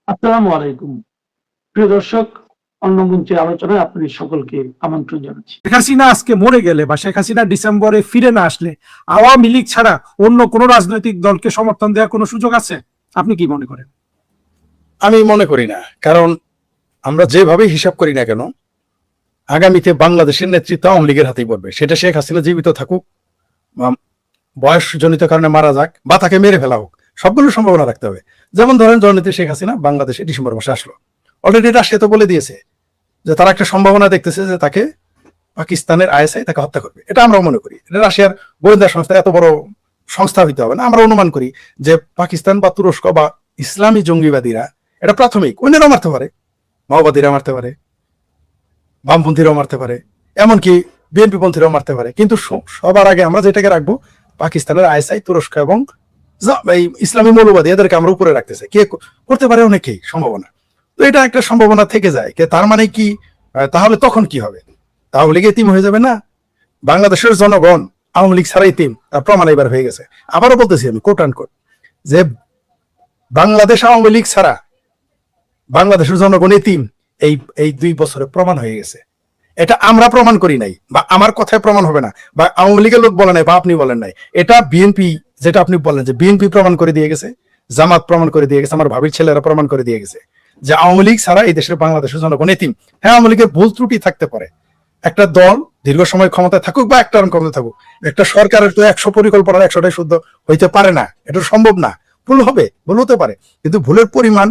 আসসালামু আলাইকুম। প্রিয় দর্শক, অন্য মঞ্চের আলোচনায় আপনাদের সকলকে আমন্ত্রণ জানাচ্ছি। শেখ হাসিনা আজকে মরে গেলে বা শেখ হাসিনা ডিসেম্বরে ফিরে না আসলে আওয়ামী লীগ ছাড়া অন্য কোন রাজনৈতিক দলকে সমর্থন দেওয়ার কোনো সুযোগ আছে? আপনি কি মনে করেন? আমি মনে করি না, কারণ আমরা যেভাবে হিসাব করি না কেন, আগামীতে বাংলাদেশের নেতৃত্ব আওয়ামী লীগের হাতেই পড়বে। সেটা শেখ হাসিনা জীবিত থাকুক, বা বয়সজনিত কারণে মারা যাক, বা তাকে মেরে ফেলা হোক, সবগুলো সম্ভাবনা রাখতে হবে। যেমন ধরেন, জননেত্রী শেখ হাসিনা বাংলাদেশে ডিসেম্বর মাসে আসলো, অলরেডি রাশিয়া তো বলে দিয়েছে যে তারা একটা সম্ভাবনা দেখতেছে যে তাকে পাকিস্তানের আইএসআই তাকে হত্যা করবে। এটা আমরা মনে করি, এটা রাশিয়ার গোয়েন্দা সংস্থা, এত বড় সংস্থা হইতে হবে না। আমরা অনুমান করি যে পাকিস্তান বা তুরস্ক বা ইসলামী জঙ্গিবাদীরা, এটা প্রাথমিক, অন্যরাও মারতে পারে, মাওবাদীরা মারতে পারে, বামপন্থীরাও মারতে পারে, এমনকি বিএনপি পন্থীরাও মারতে পারে, কিন্তু সবার আগে আমরা যেটাকে রাখবো পাকিস্তানের আইএসআই, তুরস্ক এবং এই ইসলামী মৌলবাদী, এদেরকে আমরা উপরে রাখতেছে। কে করতে পারে? অনেকেই সম্ভাবনা। তো এটা একটা সম্ভাবনা থেকে যায়। তার মানে কি, তাহলে তখন কি হবে? আওয়ামী লীগ এতিম হয়ে যাবে না? বাংলাদেশের জনগণ আওয়ামী লীগ ছাড়া এতিম, তার প্রমাণ এবার হয়ে গেছে। আবারও বলতেছি আমি, কোট অ্যান্ড কোট, যে বাংলাদেশ আওয়ামী লীগ ছাড়া বাংলাদেশের জনগণ এতিম, এই 2 বছরে প্রমাণ হয়ে গেছে। এটা আমরা প্রমাণ করি নাই, বা আমার কথায় প্রমাণ হবে না, বা আওয়ামী লীগের লোক বলে নাই, বা আপনি বলেন নাই। এটা বিএনপি, যেটা আপনি বললেন যে বিএনপি প্রমাণ করে দিয়ে গেছে, জামাত প্রমাণ করে দিয়ে গেছে, আমার ভাবির ছেলেরা প্রমাণ করে দিয়ে গেছে যে আওয়ামী লীগ ছাড়া এই দেশের বাংলাদেশের জনগণ এতিম। হ্যাঁ, আওয়ামী লীগের ভুল ত্রুটি থাকতে পারে। একটা দল দীর্ঘ সময় ক্ষমতায় থাকুক বা একটা ক্ষমতায় থাকুক, একটা সরকারের তো 100 পরিকল্পনার 100টাই শুদ্ধ হইতে পারে না, এটা সম্ভব না। ভুল হবে, ভুল হতে পারে, কিন্তু ভুলের পরিমাণ,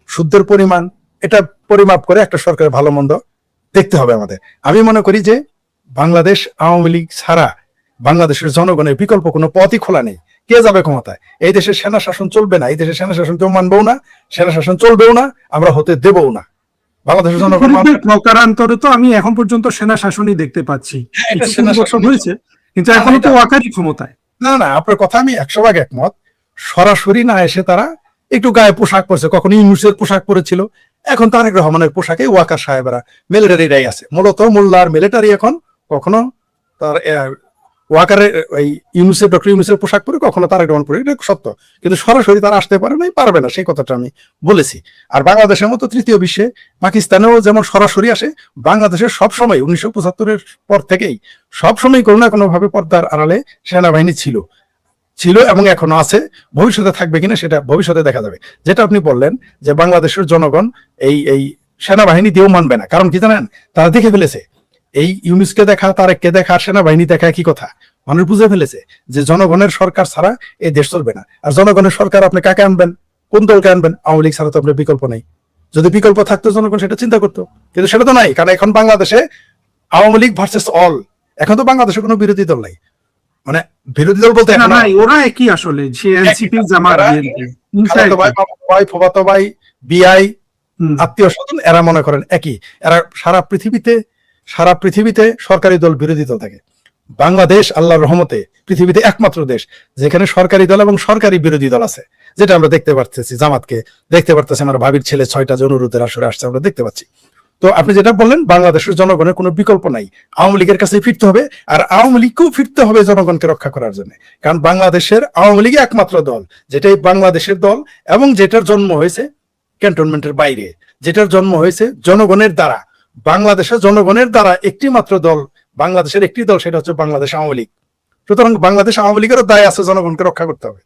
শুদ্ধের পরিমাণ, এটা পরিমাপ করে একটা সরকারের ভালো মন্দ দেখতে হবে আমাদের। আমি মনে করি যে বাংলাদেশ আওয়ামী লীগ ছাড়া বাংলাদেশের জনগণের বিকল্প কোনো পথই খোলা নেই। কে যাবে ক্ষমতায়? এই দেশের সেনা শাসন চলবে না, এই দেশের সেনা শাসন কেউ মানবেও না, সেনা শাসন চলবেও না, আমরা হতে দেবও না। বাংলাদেশের জনগণ প্রকারান্তরে তো আমি এখন পর্যন্ত সেনা শাসনই দেখতে পাচ্ছি, হয়েছে, কিন্তু এখনো তো ওয়াকারই ক্ষমতায়। না না, আপনার কথা আমি 100% একমত। সরাসরি না এসে তারা একটু গায়ে পোশাক পরেছে, কখনো ইউনুসের পোশাক পরেছিল, এখন তারেক রহমানের পোশাকে ওয়াকার সাহেবরা, মিলিটারিরাই আছে, মূলত মোল্লার মিলিটারি এখন। কখনো তার ওয়াকারের এই ইউনুসের, ডক্টর ইউনুসের পোশাক পরে, কখনো তারেক রহমান পরে, এটা সত্য। কিন্তু সরাসরি তারা আসতে পারে নাই, পারবে না, সেই কথাটা আমি বলেছি। আর বাংলাদেশের মতো তৃতীয় বিশ্বে, পাকিস্তানেও যেমন সরাসরি আসে, বাংলাদেশের সবসময় 1975-এর পর থেকেই সবসময় কোনো না কোনো ভাবে পর্দার আড়ালে সেনাবাহিনী ছিল এবং এখনো আছে। ভবিষ্যতে থাকবে কিনা সেটা ভবিষ্যতে দেখা যাবে। যেটা আপনি বললেন যে বাংলাদেশের জনগণ এই সেনাবাহিনী দিয়েও মানবে না, কারণ কি জানেন? তারা দেখে ফেলেছে এই ইউনুসকে দেখা, তারেককে দেখা, আর সেনাবাহিনী দেখা একই কথা। মানুষ বুঝে ফেলেছে যে জনগণের সরকার ছাড়া এই দেশ চলবে না। আর জনগণের সরকার আপনি কাকে আনবেন? কোন দলকে আনবেন? আওয়ামী লীগ ছাড়া তো আপনার বিকল্প নেই। যদি বিকল্প থাকতো জনগণ সেটা চিন্তা করতো, কিন্তু সেটা তো নাই। কারণ এখন বাংলাদেশে আওয়ামী লীগ ভার্সেস অল, এখন তো বাংলাদেশে কোনো বিরোধী দল নাই। মানে বিরোধী দল বলতে ওরা একই আসলে, এনসিপি, জামাত, ফুফাতো ভাই, বিআই, আত্মীয় স্বজন, এরা মনে করেন একই। এরা সারা পৃথিবীতে সরকারি দল, বিরোধী দল থাকে। বাংলাদেশ আল্লাহর রহমতে পৃথিবীতে একমাত্র দেশ যেখানে সরকারি দল এবং সরকারি বিরোধী দল আছে, যেটা আমরা দেখতে পাচ্ছি। জামাতকে দেখতে পারতেছি, আমার ভাবির ছেলে 6টা যে অনুরোধের আসরে আসছে, আমরা দেখতে পাচ্ছি। তো আপনি যেটা বললেন, বাংলাদেশের জনগণের কোনো বিকল্প নাই, আওয়ামী লীগের কাছে ফিরতে হবে। আর আওয়ামী লীগকেও ফিরতে হবে জনগণকে রক্ষা করার জন্য, কারণ বাংলাদেশের আওয়ামী লীগ একমাত্র দল যেটাই বাংলাদেশের দল, এবং যেটার জন্ম হয়েছে ক্যান্টনমেন্টের বাইরে, যেটার জন্ম হয়েছে জনগণের দ্বারা। বাংলাদেশের জনগণের দ্বারা একটি মাত্র দল, বাংলাদেশের একটি দল, সেটা হচ্ছে বাংলাদেশ আওয়ামী লীগ। সুতরাং বাংলাদেশ আওয়ামী লীগেরও দায় আছে জনগণকে রক্ষা করতে হবে,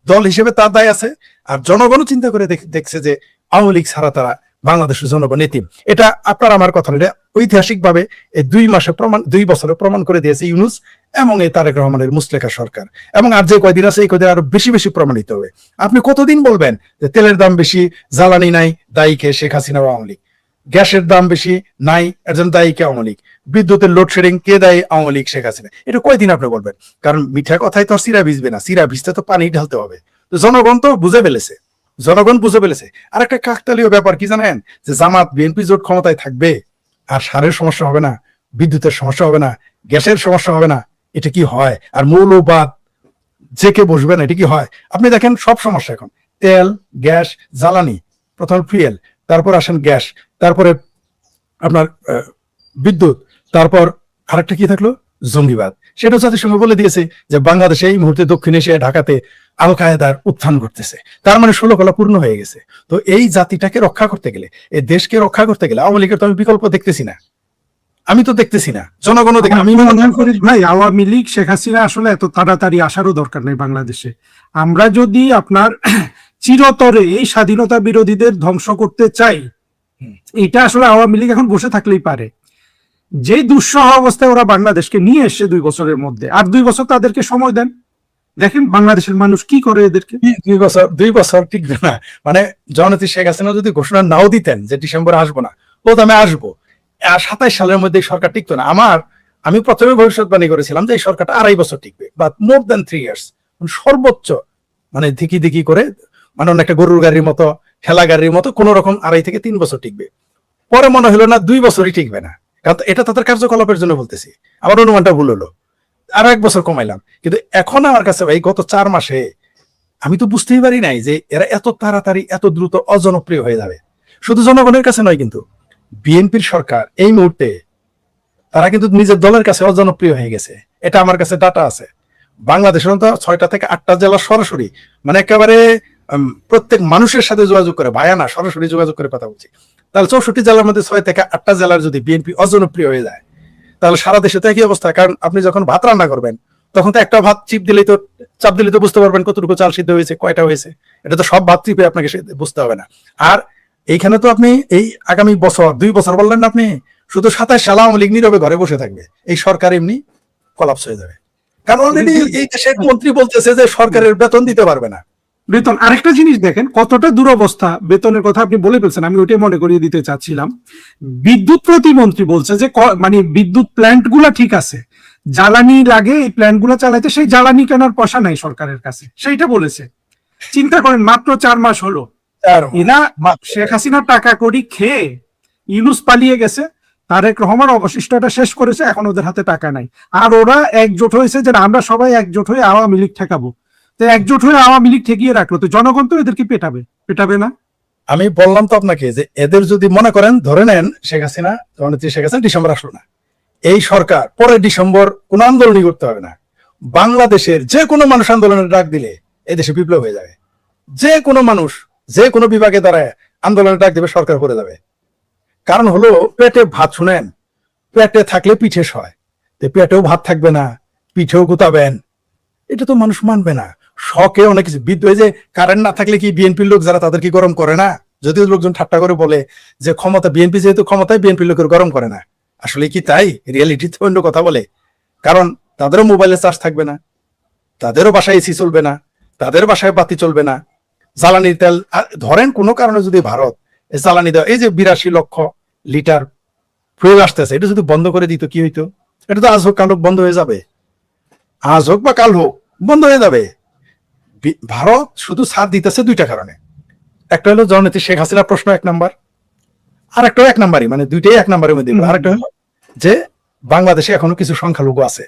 দল হিসেবে তার দায় আছে। আর জনগণও চিন্তা করে দেখছে যে আওয়ামী লীগ ছাড়া তারা বাংলাদেশের জনগণ এতিম। এটা আপনার আমার কথা না, এটা ঐতিহাসিক ভাবে এই 2 বছরে প্রমাণ করে দিয়েছে ইউনুস এবং এই তারেক রহমানের মুসলেখা সরকার। এবং আর যে কয়দিন আছে, এই কয়দিন আরো বেশি বেশি প্রমাণিত হবে। আপনি কতদিন বলবেন যে তেলের দাম বেশি, জ্বালানি নাই, দায়ী কে? শেখ হাসিনা, আওয়ামী লীগ। গ্যাসের দাম বেশি নাই, একজন দায়ী কে? আওয়ামী লীগ। বিদ্যুতের লোডশেডিং কে দায়ী? আওয়ামী লীগ, শেখ হাসিনা। এটা কয়দিন আপনি বলবেন? কারণ মিঠা কথায় তো আর সিরা ভিজবে না, সিরা ভিজতে তো পানি ঢালতে হবে। তো জনগণ তো বুঝে ফেলেছে, জনগণ বুঝে ফেলেছে। আর একটা কাকতালীয় ব্যাপার কি জানেন? যে জামাত বিএনপি জোট ক্ষমতায় থাকবে, আর সারের সমস্যা হবে না, বিদ্যুতের সমস্যা হবে না, গ্যাসের সমস্যা হবে না। এটা কি হয়? আর মৌলবাদ যে কে বসবে না, এটা কি হয়? আপনি দেখেন, সব সমস্যা এখন তেল, গ্যাস, জ্বালানি, প্রথম ফুয়েল, তারপর আসেন গ্যাস, তারপরে আপনার বিদ্যুৎ, তারপর আরেকটা কি থাকলো? জঙ্গিবাদ। সেটা জাতিসংঘ বলে দিয়েছে যে বাংলাদেশে এই মুহূর্তে দক্ষিণ এশিয়া ঢাকাতে আল কায়েদার উত্থান ঘটতেছে, তার মানে 16 কলা পূর্ণ হয়ে গেছে। তো এই জাতিটাকে রক্ষা করতে গেলে, এই দেশকে রক্ষা করতে গেলে আওয়ামী লীগের তো আমি বিকল্প দেখতেছি না, আমি তো দেখতেছি না, জনগণও দেখে। আমি মনে করি ভাই আওয়ামী লীগ শেখ হাসিনা আসলে এত তাড়াতাড়ি আসারও দরকার নেই বাংলাদেশে। আমরা যদি আপনার চিরতরে এই স্বাধীনতা বিরোধীদের ধ্বংস করতে চাই, এটা আসলে আওয়ামী লীগ এখন বসে থাকলেই পারে। যে দুঃসহ অবস্থায় ওরা বাংলাদেশকে নিয়ে এসছে 2 বছরের মধ্যে, আর 2 বছর তাদেরকে সময় দেন, দেখেন বাংলাদেশের মানুষ কি করে এদেরকে। 2 বছর টিকবে না। মানে জননেত্রী শেখ হাসিনা যদি ঘোষণা নাও দিতেন যে ডিসেম্বরে আসবো না, ও তো আমি আসবো, আর 27 সালের মধ্যে এই সরকার টিকতো না। আমি প্রথমে ভবিষ্যৎবাণী করেছিলাম যে এই সরকারটা 2.5 বছর টিকবে, বা মোর দ্যান 3 ইয়ার্স, সর্বোচ্চ মানে দিকি দিকি করে, মানে অনেকটা গরুর গাড়ির মতো, ঠেলা গাড়ির মতো কোন রকম 2.5 থেকে 3 বছর টিকবে। পরে মনে হলো না 2 বছরই টিকবে না, কারণ এটা তাদের কার্যকলাপের জন্য বলতেছি, আমার অনুমানটা ভুল হলো, আরো 1 বছর কমাইলাম। কিন্তু এখন আমার কাছে ভাই গত 4 মাসে আমি তো বুঝতেই পারি নাই যে এরা এত তাড়াতাড়ি এত দ্রুত অজনপ্রিয় হয়ে যাবে। শুধু জনগণের কাছে নয়, কিন্তু বিএনপির সরকার এই মুহূর্তে তারা কিন্তু নিজের দলের কাছে অজনপ্রিয় হয়ে গেছে। এটা আমার কাছে ডাটা আছে। বাংলাদেশের মতো 6টা থেকে 8টা জেলা সরাসরি, মানে একেবারে প্রত্যেক মানুষের সাথে যোগাযোগ করে, ভাইয়া না, সরাসরি যোগাযোগ করে কথা বলছি। তাহলে 64 জেলার মধ্যে 6 থেকে 8টা জেলার যদি বিএনপি অজনপ্রিয় হয়ে যায়, তাহলে সারা দেশে তো একই অবস্থা। কারণ আপনি যখন ভাত রান্না করবেন, তখন তো একটা ভাত চাপ দিলেই তো বুঝতে পারবেন কতটুকু চাল সিদ্ধ হয়েছে, কয়টা হয়েছে। এটা তো সব ভাত চিপে আপনাকে বুঝতে হবে না। আর এইখানে তো আপনি এই আগামী বছর 2 বছর বললেন না, আপনি শুধু 27 সালে আওয়ামী লীগ নীরবে ঘরে বসে থাকবে, এই সরকার এমনি কলাপস হয়ে যাবে। কারণ অলরেডি এই দেশের মন্ত্রী বলতেছে যে সরকারের বেতন দিতে পারবে না। বেতন, আরেকটা জিনিস দেখেন কতটা দুরবস্থা। বেতনের কথা আপনি বলে ফেলছেন, আমি ওইটাই মনে করিয়ে দিতে চাচ্ছিলাম। বিদ্যুৎ প্রতিমন্ত্রী বলছে যে মানে বিদ্যুৎ প্ল্যান্ট গুলা ঠিক আছে, জ্বালানি লাগে এই প্ল্যান্ট গুলা চালাইতে, সেই জ্বালানি কেনার পয়সা নাই সরকারের কাছে, সেইটা বলেছে। চিন্তা করেন, মাত্র 4 মাস হলো এরা শেখ হাসিনার টাকা কড়ি খেয়ে ইউনূস পালিয়ে গেছে, তারেক রহমান অবশিষ্টটা শেষ করেছে, এখন ওদের হাতে টাকা নাই। আর ওরা একজোট হয়েছে যে আমরা সবাই একজোট হয়ে আওয়ামী লীগ ঠেকাবো। তো একজোট হয়ে আওয়ামী লীগ ঠেকিয়ে রাখলো, তো জনগণ তো এদেরকে পেটাবে না। আমি বললাম তো আপনাকে যে এদের যদি মনে করেন, ধরে নেন শেখ হাসিনা, জননেত্রী শেখ হাসিনা ডিসেম্বর আসলো না, এই সরকার পরে ডিসেম্বর কোন আন্দোলনই করতে হবে না। বাংলাদেশের যে কোনো মানুষ আন্দোলনের ডাক দিলে এই দেশে বিপ্লব হয়ে যাবে। যে কোনো মানুষ যে কোনো বিভাগে দাঁড়ায় আন্দোলনের ডাক দিবে, সরকার করে যাবে। কারণ হলো পেটে ভাত, শুনেন, পেটে থাকলে পিঠে সয়, পেটেও ভাত থাকবে না, পিঠেও গুতাবেন, এটা তো মানুষ মানবে না। শখে অনেক কিছু বিদ্যুৎ, যে কারেন্ট না থাকলে কি বিএনপির লোক যারা তাদের কি গরম করে না? যদিও লোকজন ঠাট্টা করে বলে যে ক্ষমতা, বিএনপি যেহেতু ক্ষমতায়, বিএনপির লোকের গরম করে না। আসলে কি তাই? রিয়েলিটি তো অন্য কথা বলে। কারণ তাদেরও মোবাইলে চার্জ থাকবে না, তাদেরও বাসায় এসি চলবে না, তাদের বাসায় বাতি চলবে না, জ্বালানির তেল। ধরেন কোনো কারণে যদি ভারত জ্বালানি দেওয়া, এই যে 82 লক্ষ লিটার ফুয়েল আসতেছে, এটা যদি বন্ধ করে দিত কি হইতো? এটা তো আজ হোক কাল হোক বন্ধ হয়ে যাবে, আজ হোক বা কাল হোক বন্ধ হয়ে যাবে। ভারত শুধু ছাড় দিতেছে 2টা কারণে। একটা হলো জননেত্রী শেখ হাসিনার প্রশ্ন 1 নাম্বার, আর একটা 1 নাম্বারই, মানে দুইটাই 1 নাম্বারের মধ্যে। আরেকটা হলো যে বাংলাদেশে এখনো কিছু সংখ্যালঘু আছে।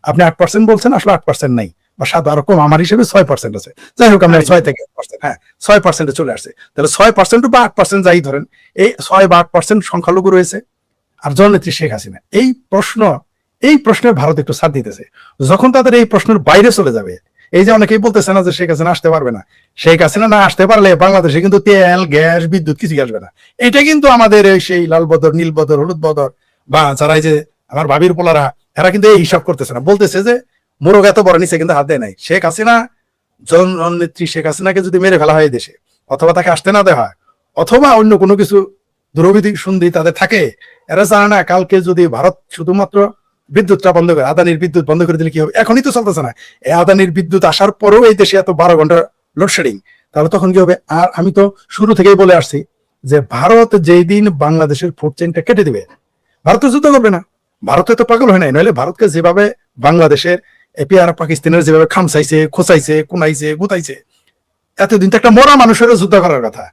আপনি 8% বলছেন, আসলে 8% নাই, বা 7 আরো কম, আমার হিসেবে 6% আছে। যাই হোক, আমরা 6 থেকে 8%, হ্যাঁ 6% চলে আসছে। তাহলে 6% বা 8% যাই ধরেন, এই 6 বা 8% সংখ্যালঘু রয়েছে। আর জননেত্রী শেখ হাসিনা, এই প্রশ্নের ভারত একটু ছাড় দিতেছে। যখন তাদের এই প্রশ্নের বাইরে চলে যাবে, এই যে অনেকেই বলতেছে না যে শেখ হাসিনা আসতে পারবে না, শেখ হাসিনা না আসতে পারলে বাংলাদেশে কিন্তু তেল, গ্যাস, বিদ্যুৎ কিছুই আসবে না। এটা কিন্তু আমাদের সেই লাল বদর, নীল বদর, হলুদ বদর, বা যারা এই যে আমার ভাবির পোলারা, এরা কিন্তু এই হিসাব করতেছে না। বলতেছে যে মোরগ এত বড় নিচে কিন্তু হাত দেয় নাই। শেখ হাসিনা, জননেত্রী শেখ হাসিনাকে যদি মেরে ফেলা হয় দেশে, অথবা তাকে আসতে না দেওয়া হয়, অথবা অন্য কোনো কিছু দুরবিধি সন্ধি তাদের থাকে, এরা জানে না কালকে যদি ভারত শুধুমাত্র বিদ্যুৎটা বন্ধ করে, আদানির বিদ্যুৎ বন্ধ করে দিলে কি হবে? এখনই তো চলতেছে না, এই আদানির বিদ্যুৎ আসার পরেও এই দেশে এত 12 ঘন্টা লোডশেডিং, তাহলে তখন কি হবে? আর আমি তো শুরু থেকেই বলে আসছি যে ভারত যেই দিন বাংলাদেশের ফুড চেইনটা কেটে দিবে, ভারত যুদ্ধ করবে না। ভারতে তো পাগল হয় নাই, নইলে ভারতকে যেভাবে বাংলাদেশের এপিআর পাকিস্তানের যেভাবে খামসাইছে, খোঁচাইছে, কুনাইছে, গুতাইছে, এতদিন তো একটা মরা মানুষেরও যুদ্ধ করার কথা,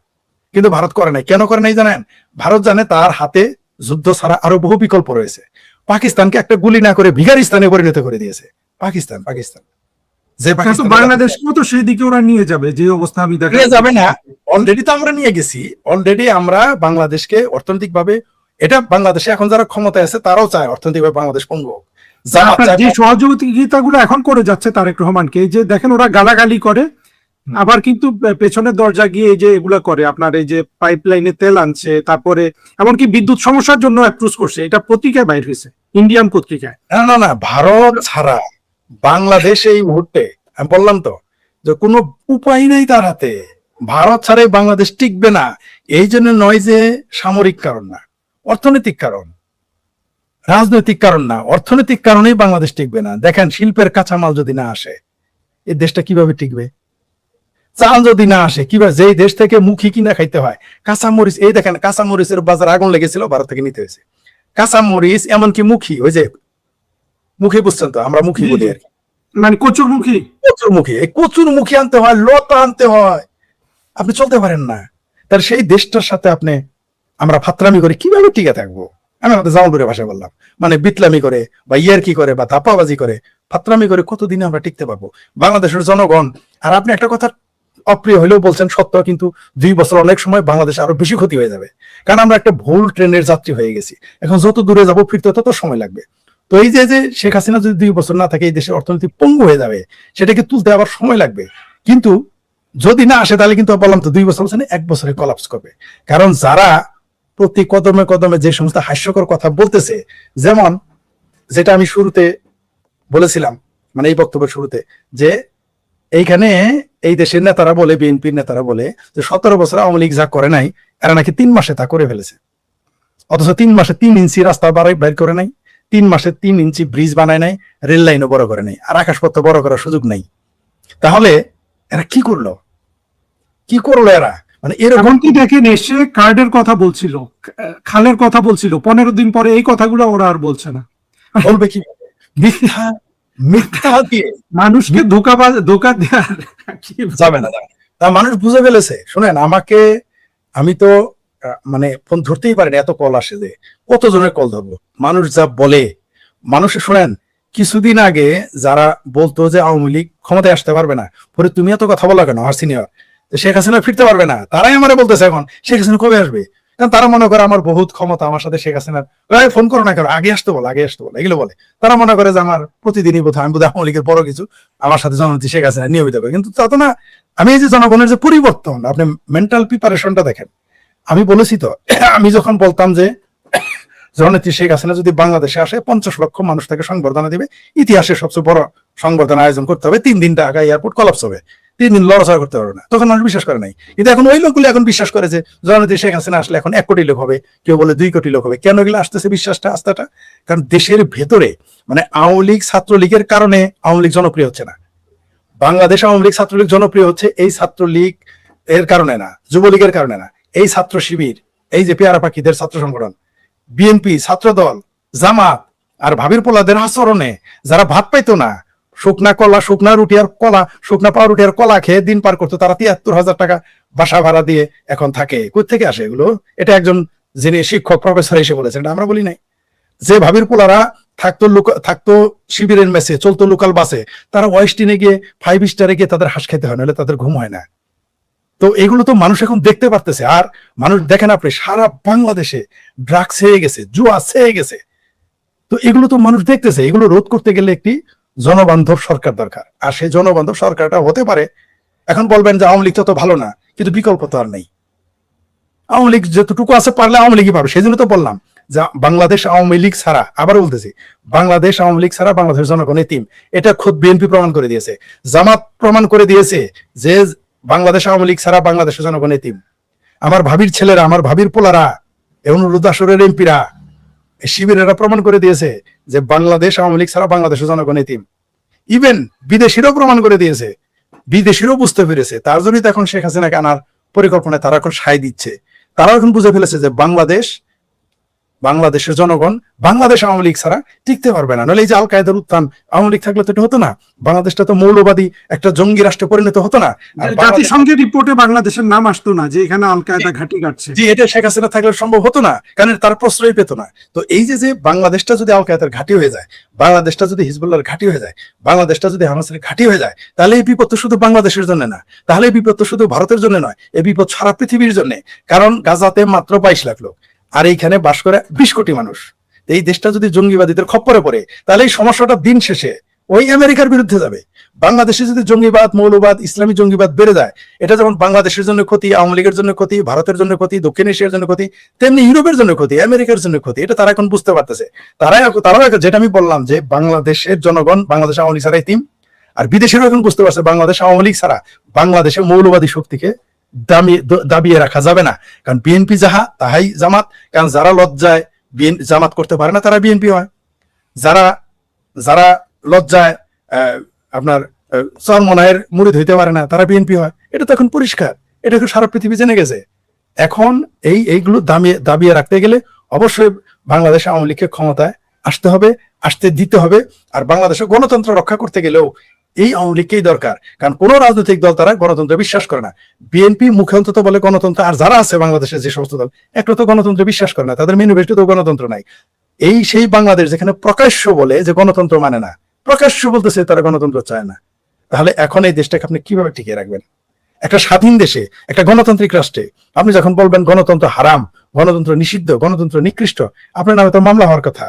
কিন্তু ভারত করে নাই। কেন করে নাই জানেন? ভারত জানে তার হাতে যুদ্ধ ছাড়া আরো বহু বিকল্প রয়েছে। পাকিস্তানকে একটা গুলি না করে ভিখারিস্তানে পরিণত করে দিয়েছে। পাকিস্তান যে বাংলাদেশকেও তো সেই দিকে ওরা নিয়ে যাবে, যে অবস্থা আমি দেখা যাবে না। অলরেডি তো আমরা নিয়ে গেছি, অলরেডি আমরা বাংলাদেশকে অর্থনৈতিক ভাবে, এটা বাংলাদেশে এখন যারা ক্ষমতায় আছে তারাও চায় অর্থনৈতিক ভাবে বাংলাদেশ পঙ্গু হোক। জামাত আপনার যে সহযোগিতাগুলো এখন করে যাচ্ছে তারেক রহমানকে, এই যে দেখেন ওরা গালাগালি করে, আবার কিন্তু পেছনের দরজা গিয়ে এই যে এগুলা করে, আপনার এই যে পাইপলাইনে তেল আনছে, তারপরে এমনকি বিদ্যুৎ সমস্যার জন্য অ্যাপ্রুভ করছে, এটা পত্রিকায় বাইর হয়েছে, ইন্ডিয়ান পত্রিকায়। না না না, ভারত ছাড়া বাংলাদেশ এই মুহূর্তে, আমি বললাম তো যে কোনো উপায় নেই তার হাতে। ভারত ছাড়াই বাংলাদেশ টিকবে না। এই জন্য নয় যে সামরিক কারণ না, অর্থনৈতিক কারণ, রাজনৈতিক কারণ না, অর্থনৈতিক কারণেই বাংলাদেশ টিকবে না। দেখেন শিল্পের কাঁচামাল যদি না আসে এই দেশটা কিভাবে টিকবে? চাল যদি না আসে কিভাবে, যেই দেশ থেকে মুখী কিনা খাইতে হয়, কাঁচামরিচ, এই দেখেন কাঁচামরিচের বাজার আগুন লেগেছিল, ভারত থেকে নিতে হয়েছে কাঁচামরিচ, এমনকি মুখী, ওই যে মুখী বুঝছেন তো, আমরা মুখী বলি আর কি, মানে কচুরমুখী। কচুরমুখী, এই কচুরমুখী আনতে হয়, লতা আনতে হয়, আপনি চলতে পারেন না। তার সেই দেশটার সাথে আপনি আমরা ফাত্রামি করে কিভাবে টিকে থাকবো? আমি আমাদের জামালপুরের ভাষায় বললাম, মানে বিতলামি করে বা ইয়ারকি করে বা ধাপ্পাবাজি করে, ফাত্রামি করে কতদিনে আমরা টিকতে পারবো? বাংলাদেশের জনগণ, আর আপনি একটা কথা অপ্রিয় হলেও বলছেন সত্য, কিন্তু 2 বছর অনেক সময় বাংলাদেশ আরো বেশি ক্ষতি হয়ে যাবে, কারণ আমরা একটা ভুল ট্রেনের যাত্রী হয়ে গেছি। এখন যত দূরে যাবো ফিরতে তত সময় লাগবে। তো এই যে যে শেখ হাসিনা যদি 2 বছর না থাকে, এই দেশের অর্থনীতি পঙ্গু হয়ে যাবে, সেটাকে তুলতে আবার সময় লাগবে। কিন্তু যদি না আসে তাহলে কিন্তু বললাম তো 2 বছর বলছেন, 1 বছরে কলাপস করবে। কারণ যারা প্রতি কদমে কদমে যে সমস্ত হাস্যকর কথা বলতেছে, যেমন যেটা আমি শুরুতে বলেছিলাম, মানে এই বক্তব্যের শুরুতে, যে এইখানে এই দেশের নেতারা বলে, বিএনপির নেতারা বলে যে 17 বছর আওয়ামী লীগ যা করে নাই, এরা নাকি 3 মাসে তা করে ফেলেছে। অথচ 3 মাসে 3 ইঞ্চি রাস্তা বাইর করে নাই, 3 মাসে 3 ইঞ্চি ব্রিজ বানায় নাই, রেল লাইনও বড় করে নাই, আর আকাশপথ বড় করার সুযোগ নাই। তাহলে এরা কি করলো? কি করলো এরা? মানে এরকম এমনকি দেখেন এসে কার্ডের কথা বলছিল, খালের কথা বলছিল, 15 দিন পরে এই কথাগুলো ওরা আর বলছে না। বলবে কি? মিথ্যা, মিথ্যা দিয়ে মানুষকে ধোকা দেওয়ার কি যাবে না, যাবে না। তা মানুষ বুঝে ফেলেছে। শুনেন, আমাকে, আমি তো মানে ফোন ধরতেই পারি না, এত কল আসে যে কতজনের কল ধরবো। মানুষ যা বলে, মানুষে শুনেন, কিছুদিন আগে যারা বলতো যে আওয়ামী লীগ ক্ষমতায় আসতে পারবে না, পরে তুমি এত কথা বলা কেন, আর সিনিয়র শেখ হাসিনা ফিরতে পারবে না, তারাই আমারে বলতেছে এখন শেখ হাসিনা কবে আসবে। কারণ তারা মনে করে আমার বহুত ক্ষমতা, আমার সাথে শেখ হাসিনার ফোন করো না কেন, আগে আসতে বল, আগে আসতে বল, এগুলো বলে। তারা মনে করে যে আমার প্রতিদিনই বোধহয়, আমি বোধহয় আওয়ামী লীগের বড় কিছু, আমার সাথে জননেত্রী শেখ হাসিনা নিয়মিত করে। কিন্তু তা তো না। আমি এই যে জনগণের যে পরিবর্তন, আপনি মেন্টাল প্রিপারেশনটা দেখেন। আমি বলেছি তো, আমি যখন বলতাম যে জননেত্রী শেখ হাসিনা যদি বাংলাদেশে আসে 50 লক্ষ মানুষ তাকে সংবর্ধনা দিবে, ইতিহাসের সবচেয়ে বড় সংবর্ধনা আয়োজন করতে হবে, 3 দিন ঢাকা এয়ারপোর্ট কলাপস হবে, 3 দিন লড়াচড়া করতে পারবে না, তখন মানুষ বিশ্বাস করে নাই। কিন্তু এখন ওই লোকগুলো এখন বিশ্বাস করে যে জননেত্রী শেখ হাসিনা আসলে এখন 1 কোটি লোক হবে, কেউ বলে 2 কোটি লোক হবে। কেন এগুলো আসতেছে বিশ্বাসটা, আস্থাটা? কারণ দেশের ভেতরে, মানে আওয়ামী লীগ ছাত্রলীগের কারণে আওয়ামী লীগ জনপ্রিয় হচ্ছে না। বাংলাদেশ আওয়ামী লীগ ছাত্রলীগ জনপ্রিয় হচ্ছে এই ছাত্রলীগ এর কারণে না, যুবলীগের কারণে না, এই ছাত্র শিবির, এই যে পেয়ারা পাখিদের ছাত্র সংগঠন, বিএনপি, ছাত্রদল, জামাত আর ভাবির পোলাদের আচরণে যারা ভাত পাইতো না, শুকনা কলা, শুকনা রুটি আর কলা, শুকনা পাউরুটি আর কলা খেয়ে দিন পার করতো, তারা 73,000 টাকা বাসা ভাড়া দিয়ে এখন থাকে। কোথা থেকে আসে এগুলো? এটা একজন যিনি শিক্ষক প্রফেসর এসে বলেছেন, এটা আমরা বলি নাই। যে ভাবির পোলারা থাকতো শিবিরের মেসে, চলতো লোকাল বাসে, তারা ওয়েস্টিনে গিয়ে 5 স্টারে গিয়ে তাদের হাঁস খেতে হয়, নাহলে তাদের ঘুম হয় না। তো এগুলো তো মানুষ এখন দেখতে পারতেছে। আর মানুষ দেখেন আপনি, সারা বাংলাদেশে ড্রাগস হয়ে গেছে, জুয়া হয়ে গেছে। তো এগুলো তো মানুষ দেখতেছে। এগুলো রোধ করতে গেলে একটি জনবান্ধব সরকার দরকার। আর সেই জনবান্ধব সরকারটা হতে পারে, এখন বলবেন যে আওয়ামী লীগ তো ভালো না, কিন্তু বিকল্প তো আর নেই। আওয়ামী লীগ যতটুকু আছে পারলে আওয়ামী লীগই পাবে। সেই জন্য তো বললাম যে বাংলাদেশ আওয়ামী লীগ ছাড়া, আবার বলতেছি, বাংলাদেশ আওয়ামী লীগ ছাড়া বাংলাদেশের জনগণ এতিম। এটা খোদ বিএনপি প্রমাণ করে দিয়েছে, জামাত প্রমাণ করে দিয়েছে যে বাংলাদেশ আওয়ামী লীগ ছাড়া বাংলাদেশের জনগণ এতিম। আমার ভাবির ছেলেরা, আমার ভাবির পোলারা, অনুরোধ আসরের এমপিরা, শিবিরেরা প্রমাণ করে দিয়েছে যে বাংলাদেশ আওয়ামী লীগ ছাড়া বাংলাদেশের জনগণ এতিম। ইভেন বিদেশিরাও প্রমাণ করে দিয়েছে, বিদেশিরাও বুঝতে পেরেছে। তার জন্যই তো এখন শেখ হাসিনাকে আনার পরিকল্পনায় তারা এখন সায় দিচ্ছে। তারা এখন বুঝে ফেলেছে যে বাংলাদেশের জনগণ বাংলাদেশ আওয়ামী লীগ ছাড়া টিকতে পারবে না। নাহলে এই যে আল কায়েদার উত্থান, আওয়ামী লীগ থাকলে তো এটা হতো না। বাংলাদেশটা তো মৌলবাদী একটা জঙ্গি রাষ্ট্রে পরিণত হতো না। জাতিসংঘের রিপোর্টে বাংলাদেশের নাম আসতো না যে এখানে আল কায়েদা ঘাঁটি কাটছে। জি, এটা শেখ হাসিনা থাকলে সম্ভব হতো না, কারণ তার প্রশ্রয় পেত না। তো এই যে বাংলাদেশটা যদি আল কায়েদার ঘাঁটি হয়ে যায়, বাংলাদেশটা যদি হিজবুল্লাহর ঘাঁটি হয়ে যায়, বাংলাদেশটা যদি হামাসের ঘাঁটি হয়ে যায়, তাহলে এই বিপদ তো শুধু বাংলাদেশের জন্য না, তাহলে এই বিপদ তো শুধু ভারতের জন্য নয়, এই বিপদ সারা পৃথিবীর জন্য। কারণ গাজাতে মাত্র 22 লাখ লোক, আর এইখানে বাস করে 20 কোটি মানুষ। এই দেশটা যদি জঙ্গিবাদীদের খপ্পরে পড়ে, তাহলে এই সমস্যাটা দিন শেষে ওই আমেরিকার বিরুদ্ধে যাবে। বাংলাদেশে যদি জঙ্গিবাদ, মৌলবাদ, ইসলামী জঙ্গিবাদ বেড়ে যায়, এটা যেমন বাংলাদেশের জন্য ক্ষতি, আওয়ামী লীগের জন্য ক্ষতি, ভারতের জন্য ক্ষতি, দক্ষিণ এশিয়ার জন্য ক্ষতি, তেমনি ইউরোপের জন্য ক্ষতি, আমেরিকার জন্য ক্ষতি। এটা তারা এখন বুঝতে পারতেছে। তারাও যেটা আমি বললাম যে বাংলাদেশের জনগণ বাংলাদেশ আওয়ামী লীগ ছাড়া এতিম, আর বিদেশেরও এখন বুঝতে পারছে বাংলাদেশ আওয়ামী লীগ ছাড়া বাংলাদেশে মৌলবাদী শক্তিকে দাবিয়ে রাখা যাবে না। কারণ বিএনপি যাহা তাহাই জামাত। কারণ যারা লজ্জায় জামাত করতে পারে না তারা বিএনপি হয়, যারা লজ্জায় আপনার চরমনায়ের মুরিদ হইতে পারে না তারা বিএনপি হয়। এটা তো এখন পরিষ্কার, এটা সারা পৃথিবী জেনে গেছে। এখন এইগুলো দাবিয়ে রাখতে গেলে অবশ্যই বাংলাদেশ আওয়ামী লীগকে ক্ষমতায় আসতে হবে, আসতে দিতে হবে। আর বাংলাদেশে গণতন্ত্র রক্ষা করতে গেলেও এই আওয়ামী লীগকেই দরকার। কারণ কোন রাজনৈতিক দল তারা গণতন্ত্রে বিশ্বাস করে না। বিএনপি মুখে অন্তত বলে গণতন্ত্র, আর যারা আছে বাংলাদেশের যে সমস্ত দল একটা তো গণতন্ত্রে বিশ্বাস করে না, তাদের ম্যানিফেস্টোতেও গণতন্ত্র নাই। সেই বাংলাদেশ যেখানে প্রকাশ্য বলে যে গণতন্ত্র মানে না, প্রকাশ্য বলতেছে তারা গণতন্ত্র চায় না, তাহলে এখন এই দেশটাকে আপনি কিভাবে টিকিয়ে রাখবেন? একটা স্বাধীন দেশে, একটা গণতান্ত্রিক রাষ্ট্রে আপনি যখন বলবেন গণতন্ত্র হারাম, গণতন্ত্র নিষিদ্ধ, গণতন্ত্র নিকৃষ্ট, আপনার নামে তো মামলা হওয়ার কথা।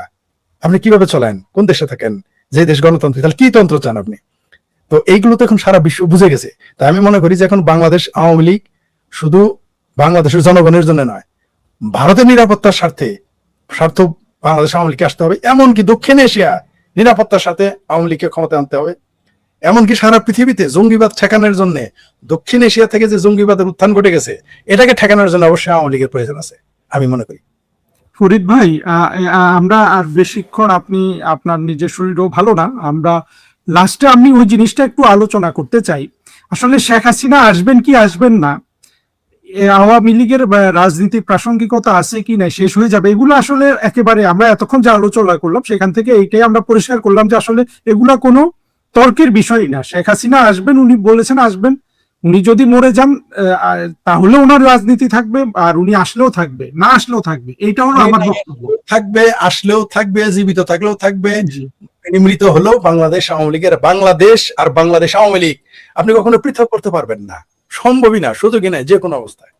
আপনি কিভাবে চলেন? কোন দেশে থাকেন যে দেশ গণতন্ত্র? তাহলে কি তন্ত্র চান আপনি? তো এইগুলো তো এখন সারা বিশ্ব বুঝে গেছে। তাই আমি মনে করি যে এখন বাংলাদেশ আওয়ামী লীগ শুধু বাংলাদেশের জনগণের জন্য নয়, ভারতের নিরাপত্তার স্বার্থ বাংলাদেশ আওয়ামী লীগকে আসতে হবে। এমনকি দক্ষিণ এশিয়া নিরাপত্তার সাথে আওয়ামী লীগকে ক্ষমতায় আনতে হবে। এমনকি সারা পৃথিবীতে জঙ্গিবাদ ঠেকানোর জন্য, দক্ষিণ এশিয়া থেকে যে জঙ্গিবাদের উত্থান ঘটে গেছে, এটাকে ঠেকানোর জন্য অবশ্যই আওয়ামী লীগের প্রয়োজন আছে আমি মনে করি। ফরিদ ভাই, আমরা আর বেশিক্ষণ, আপনি আপনার নিজের শরীরও ভালো না, আমরা লাস্টে আমি ওই জিনিসটা একটু আলোচনা করতে চাই। আসলে শেখ হাসিনা আসবেন কি আসবেন না, আওয়ামী লীগের রাজনীতির প্রাসঙ্গিকতা আছে কি না, শেষ হয়ে যাবে, এগুলো আসলে একেবারে আমরা এতক্ষণ যে আলোচনা করলাম সেখান থেকে এইটাই আমরা পরিষ্কার করলাম যে আসলে এগুলা কোনো তর্কের বিষয় না। শেখ হাসিনা আসবেন, উনি বলেছেন আসবেন। উনি যদি মরে যান তাহলে ওনার রাজনীতি থাকবে, আর উনি আসলেও থাকবে, না আসলেও থাকবে। এইটা হলো আমার বক্তব্য। থাকবে, আসলেও থাকবে, জীবিত থাকলেও থাকবে, মৃত হলেও বাংলাদেশ আওয়ামী লীগের বাংলাদেশ আর বাংলাদেশ আওয়ামী লীগ আপনি কখনো পৃথক করতে পারবেন না, সম্ভবই না, সুযোগই নাই যে কোনো অবস্থায়।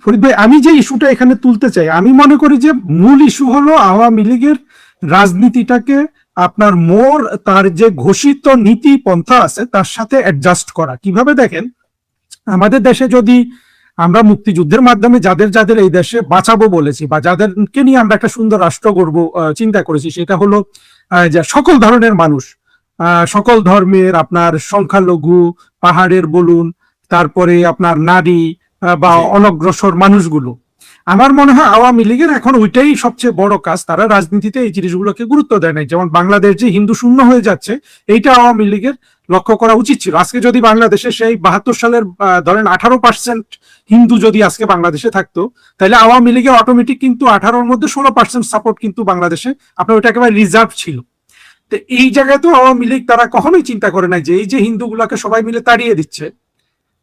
ফরিদ ভাই, আমি যে ইস্যুটা এখানে তুলতে চাই, আমি মনে করি যে মূল ইস্যু হলো আওয়ামী লীগের রাজনীতিটাকে আপনার তার যে ঘোষিত নীতি পন্থা আছে তার সাথে অ্যাডজাস্ট করা। কিভাবে দেখেন, আমাদের দেশে যদি আমরা মুক্তিযুদ্ধের মাধ্যমে যাদের যাদের এই দেশে বাঁচাবো বলেছি বা যাদেরকে নিয়ে আমরা একটা সুন্দর রাষ্ট্র গড়বো চিন্তা করেছি, সেটা হলো যে সকল ধরনের মানুষ, সকল ধর্মের, আপনার সংখ্যালঘু, পাহাড়ের বলুন, তারপরে আপনার নারী বা অনগ্রসর মানুষগুলো। আমার মনে হয় আওয়ামী লীগের এখন ওইটাই সবচেয়ে বড় কাজ। তারা রাজনীতিতে এই জিনিসগুলোকে গুরুত্ব দেয় নাই। যেমন বাংলাদেশ যে হিন্দু শূন্য হয়ে যাচ্ছে, এইটা আওয়ামী লীগের লক্ষ্য করা উচিত ছিল। আজকে যদি বাংলাদেশে সেই 72 সালের ধরেন 18% হিন্দু যদি আজকে বাংলাদেশে থাকতো, তাহলে আওয়ামী লীগের অটোমেটিক কিন্তু 18-র মধ্যে 16% সাপোর্ট কিন্তু বাংলাদেশে আপনার ওইটা একেবারে রিজার্ভ ছিল। তো এই জায়গায় তো আওয়ামী লীগ তারা কখনোই চিন্তা করে নাই যে এই যে হিন্দুগুলাকে সবাই মিলে তাড়িয়ে দিচ্ছে,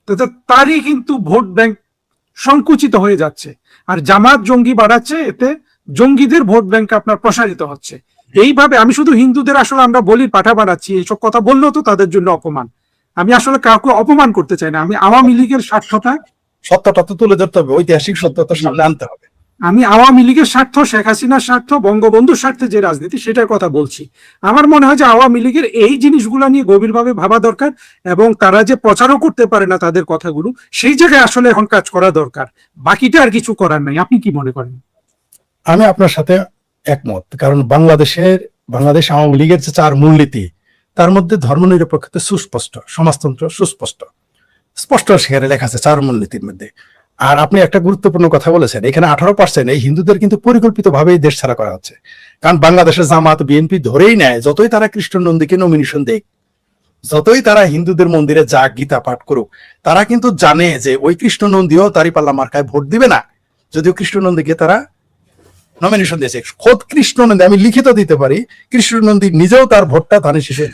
তো তারই কিন্তু ভোট ব্যাংক সংকুচিত হয়ে যাচ্ছে। আর জামাত জঙ্গি বাড়াচ্ছে, এতে জঙ্গিদের ভোট ব্যাংক আপনার প্রসারিত হচ্ছে। এইভাবে আমি শুধু হিন্দুদের আসলে আমরা বলির পাঠা বাড়াচ্ছি, এইসব কথা বললেও তো তাদের জন্য অপমান। আমি আসলে কাউকে অপমান করতে চাই না। আমি আওয়ামী লীগের সত্যটা তো তুলে ধরতে হবে, ঐতিহাসিক সত্যতা সামনে আনতে হবে। আমি আওয়ামী লীগের স্বার্থ, শেখ হাসিনার স্বার্থ, বঙ্গবন্ধুর স্বার্থে যে রাজনীতি সেটার কথা বলছি। আমার মনে হয় যে আওয়ামী লীগের এই জিনিসগুলো নিয়ে গভীরভাবে ভাবা দরকার, এবং তারা যে প্রচারও করতে পারে না তাদের কথাগুলো, সেই জায়গায় আসলে এখন কাজ করা দরকার। বাকিটা আর কিছু করার নাই। আপনি কি মনে করেন? আমি আপনার সাথে একমত। কারণ বাংলাদেশ আওয়ামী লীগের যে 4 মূলনীতি, তার মধ্যে ধর্মনিরপেক্ষতা সুস্পষ্ট, সমাজতন্ত্র সুস্পষ্ট, স্পষ্ট সেখানে লেখা আছে 4 মূলনীতির মধ্যে। আর আপনি একটা গুরুত্বপূর্ণ কথা বলেছেন, এখানে 18% এই হিন্দুদের কিন্তু পরিকল্পিতভাবে দেশ ছাড়া করা হচ্ছে। কারণ বাংলাদেশের জামাত, বিএনপি ধরেই নেয়, যতই তারা কৃষ্ণ নন্দীকে নমিনেশন দেয়, যতই তারা হিন্দুদের মন্দিরে যা গীতা পাঠ করুক, তারা কিন্তু জানে যে ওই কৃষ্ণ নন্দীও দাঁড়িপাল্লা মার্কায় ভোট দিবে না, যদিও কৃষ্ণ নন্দীকে তারা নমিনেশন দিয়েছে। খোদ কৃষ্ণ নন্দী, আমি লিখিত দিতে পারি, কৃষ্ণ নন্দী নিজেও তার ভোটটা ধানের শেষে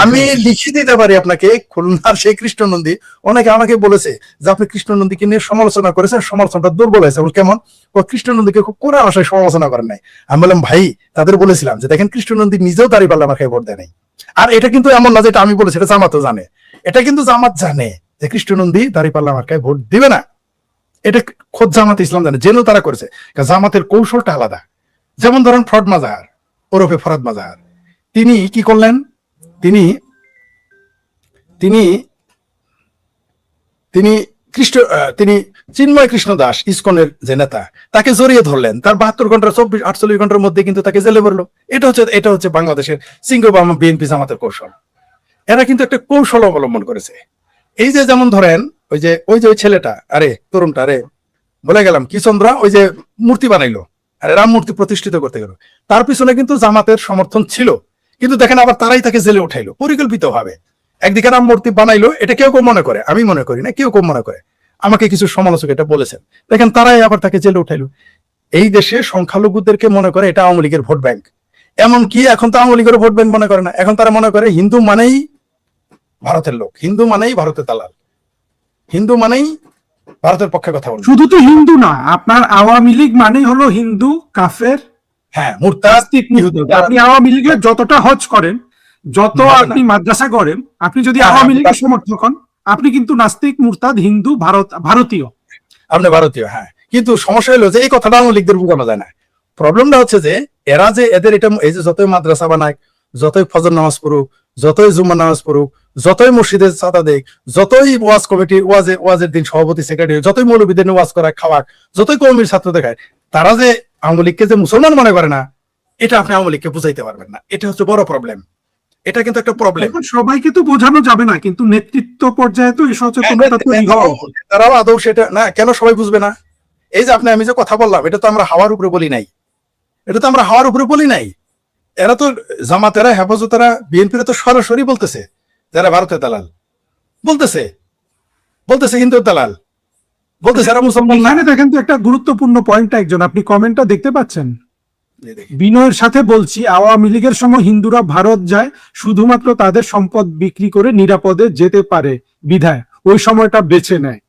আমি লিখে দিতে পারি আপনাকে। খুলনার সেই কৃষ্ণ নন্দী অনেকে আমাকে বলেছে যে আপনি কৃষ্ণ নন্দীকে নিয়ে সমালোচনা করেছেন, সমালোচনাটা দুর্বল হয়েছে। কেমন? ও কৃষ্ণ নন্দীকে খুব কোন ভাষায় সমালোচনা করেন নাই। আমি বললাম ভাই, তাদের বলেছিলাম যে দেখেন কৃষ্ণ নন্দী নিজেও দাঁড়িপাল্লা মার্কায় ভোট দেয় নাই। আর এটা কিন্তু এমন না যেটা আমি বলেছি, এটা জামাতও জানে। এটা কিন্তু জামাত জানে যে কৃষ্ণ নন্দী দাঁড়িপাল্লা মার্কায় ভোট দিবে না। এটা খোদ জামাত ইসলাম জানে, জেনেও তারা করেছে। কারণ জামাতের কৌশলটা আলাদা। যেমন ধরেন ফরদ মাজাহার ওরফে ফরদ মাজাহার, তিনি কি করলেন, তিনি তিনি তিনি কৃষ্ণ তিনি চিন্ময় কৃষ্ণ দাস ইসকনের যে নেতা, তাকে জড়িয়ে ধরলেন, তার 72 ঘন্টা 48 ঘন্টার মধ্যে কিন্তু তাকে জেলে ভরলো। এটা হচ্ছে বাংলাদেশের সিংহবাম বিএনপি জামাতের কৌশল। এরা কিন্তু একটা কৌশল অবলম্বন করেছে। এই যে যেমন ধরেন ওই যে ছেলেটা, আরে তরুণটা, আরে বলে গেলাম কি চন্দ্রা, ওই যে মূর্তি বানাইলো, আরে রাম মূর্তি প্রতিষ্ঠিত করতে গেল, তার পিছনে কিন্তু জামাতের সমর্থন ছিল। কিন্তু দেখেন আবার তারাই তাকে জেলে উঠাইলো পরিকল্পিত ভাবে। একদিকে রাম মূর্তি বানাইলো, এটা কেউ মনে করে, আমি মনে করি না, কেউ মনে করে, আমাকে কিছু সমালোচক এটা বলেছেন, দেখেন তারাই আবার তাকে জেলে উঠাইলো। এই দেশে সংখ্যালঘুদেরকে মনে করে এটা আওয়ামী লীগের ভোট ব্যাংক। এমনকি এখন তো আওয়ামী লীগের ভোট ব্যাংক মনে করে না, এখন তারা মনে করে হিন্দু মানেই ভারতের লোক, হিন্দু মানেই ভারতের দালাল, হিন্দু মানেই ভারতের পক্ষে কথা বলে। শুধু তো হিন্দু না, আপনার আওয়ামী লীগ মানেই হলো হিন্দু, কাফের, হ্যাঁ, মুরতাদ, নাস্তিক, মুরতাদ। আপনি আওয়ামী লীগের যতটা হজ করেন, যত না, না। আপনি মাদ্রাসা করেন, আপনি যদি হ্যাঁ, আওয়ামী হ্যাঁ, লীগের সমর্থক হন, আপনি কিন্তু নাস্তিক, মুরতাদ, হিন্দু, ভারতীয়। আপনি ভারতীয়, হ্যাঁ। কিন্তু সমস্যা হলো যে এই কথাটা আওয়ামী লীগদের বোঝানো যায় না। প্রবলেমটা হচ্ছে যে এরা যে এদের এটা, এই যে যতই মাদ্রাসা বানায়, যতই ফজর নামাজ পড়ুক, যতই জুম্মা নামাজ পড়ুক, যতই মসজিদের চাঁদা দেখ, যতই ওয়াজ কমিটি ওয়াজের দিন সভাপতি সেক্রেটারি, যতই মৌলবীদের ওয়াজ করায় খাওয়াক, যতই কওমির ছাত্র দেখায়, তারা যে আওয়ামী লীগকে যে মুসলমান মনে করে না, এটা আপনি আওয়ামী লীগকে বুঝাইতে পারবেন না। এটা হচ্ছে বড় প্রবলেম। এটা কিন্তু একটা প্রবলেম। এখন সবাইকে তো বোঝানো যাবে না, কিন্তু নেতৃত্ব পর্যায়ে তো এই সচেতনতা তৈরি হওয়া উচিত। তারাও আদৌ সেটা না, কেন সবাই বুঝবে না? এই যে আমি যে কথা বললাম, এটা তো আমরা হাওয়ার উপরে বলি নাই, এরা তো জামাতেরা, হেফাজতেরা, বিএনপিরা তো সরাসরি বলতেছে যারা ভারতের দালাল, বলতেছে হিন্দুর দালাল, বলতেছে এরা মুসলমান না। এখানে দেখেন তো একটা গুরুত্বপূর্ণ পয়েন্টটা, একজন, আপনি কমেন্টটা দেখতে পাচ্ছেন, বিনয়ের সাথে বলছি, আওয়ামী লীগের সময় হিন্দুরা ভারত যায় শুধুমাত্র তাদের সম্পদ বিক্রি করে নিরাপদে যেতে পারে বিধায় ওই সময়টা বেছে নেয়।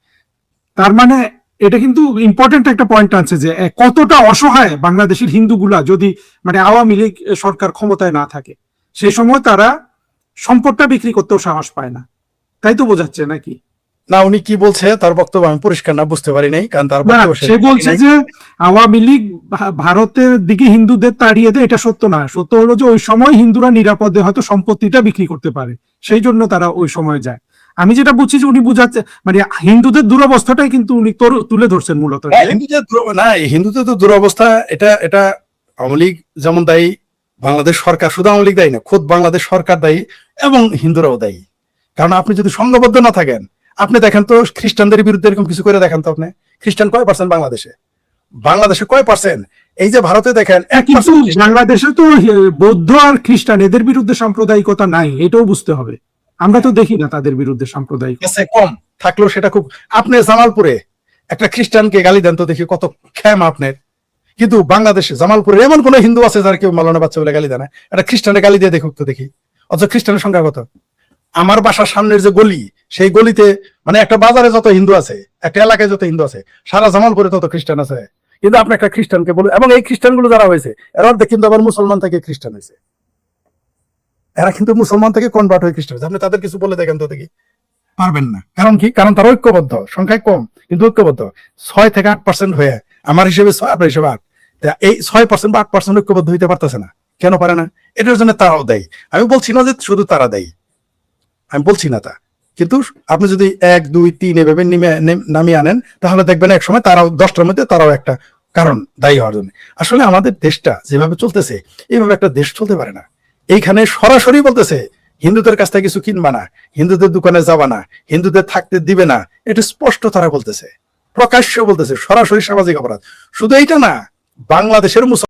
তার মানে এটা কিন্তু ইম্পর্টেন্ট একটা পয়েন্ট আছে যে কতটা অসহায় বাংলাদেশের হিন্দুগুলা যদি মানে আওয়ামী লীগ সরকার ক্ষমতায় না থাকে, সেই সময় তারা সম্পদটা বিক্রি করতেও সাহস পায় না। তাই তো বোঝাচ্ছে নাকি? না, উনি কি বলছে তার বক্তব্য আমি পরিষ্কার না বুঝতে পারি নাই, কারণ তার বক্তব্য সে বলছে যে আওয়ামী লীগ ভারতের দিকে হিন্দুদের তাড়িয়ে দেয়, এটা সত্য না। সত্য হলো যে ওই সময় হিন্দুরা নিরাপদে হয়তো সম্পত্তিটা বিক্রি করতে পারে, সেই জন্য তারা ওই সময় যায়। আমি যেটা বুঝছি যে উনি বুঝাচ্ছে মানে হিন্দুদের দুরবস্থাটাই কিন্তু উনি তুলে ধরছেন মূলত। হিন্দুদের তো দুরবস্থা, এটা আওয়ামী লীগ যেমন দায়ী, বাংলাদেশ সরকার, শুধু আওয়ামী লীগ দায়ী না, খোদ বাংলাদেশ সরকার দায়ী এবং হিন্দুরাও দায়ী। কারণ আপনি যদি সংঘবদ্ধ না থাকেন, আপনি দেখেন তো খ্রিস্টানদের বিরুদ্ধে এরকম কিছু করে দেখেন তো, আপনি খ্রিস্টান কয় পার্সেন্ট বাংলাদেশে কয় পার্সেন্ট? এই যে ভারতে দেখেন, কিন্তু বাংলাদেশে তো বৌদ্ধ আর খ্রিস্টান এদের বিরুদ্ধে সাম্প্রদায়িকতা নাই, এটাও বুঝতে হবে। আমরা তো দেখি না তাদের বিরুদ্ধে সাম্প্রদায়িক, কম থাকলেও সেটা খুব। আপনি জামালপুরে একটা খ্রিস্টানকে গালি দেন তো দেখি, কত ক্ষেম আপনার। কিন্তু বাংলাদেশে জামালপুরে এমন কোন হিন্দু আছে যার কেউ মালানা বাচ্চা বলে গালি দেয় না? একটা খ্রিস্টানের গালি দিয়ে দেখুক তো দেখি। অথচ খ্রিস্টানের সংখ্যা কত? আমার বাসার সামনের যে গলি, সেই গলিতে মানে একটা বাজারে যত হিন্দু আছে, একটা এলাকায় যত হিন্দু আছে, সারা জামালপুরে তত খ্রিস্টান আছে। কিন্তু আপনি একটা খ্রিস্টানকে বলে, এবং এই খ্রিস্টানগুলো যারা হয়েছে এরা কিন্তু আবার মুসলমান থেকে খ্রিস্টান হয়েছে, এরা কিন্তু মুসলমান থেকে কনভার্ট হয়ে খ্রিস্টান হয়েছে। আপনি তাদের কিছু বলে দেখেন তো দেখি, পারবেন না। কারণ কি? কারণ তারা ঐক্যবদ্ধ, সংখ্যায় কম কিন্তু ঐক্যবদ্ধ। 6 থেকে 8% হয়ে, আমার হিসেবে 6, আপনার হিসেবে 8, এই 6% বা 8% ঐক্যবদ্ধ হইতে পারতেছে না। কেন পারে না? এটার জন্য তারাও দেয়। আমি বলছি না যে শুধু তারা দেয়, আমি বলছি না তা, কিন্তু আপনি যদি 1, 2, 3 এভাবে নামিয়ে আনেন, তাহলে দেখবেন এক সময় তারাও 10টার মধ্যে তারাও একটা কারণ দায়ী হওয়ার জন্য। আসলে আমাদের দেশটা যেভাবে চলতেছে, এইভাবে একটা দেশ চলতে পারে না। এইখানে সরাসরি বলতেছে হিন্দুদের কাছ থেকে কিছু কিনবা না, হিন্দুদের দোকানে যাবা না, হিন্দুদের থাকতে দিবে না, এটা স্পষ্ট তারা বলতেছে, প্রকাশ্য বলতেছে, সরাসরি সামাজিক অপরাধ। শুধু এইটা না, বাংলাদেশের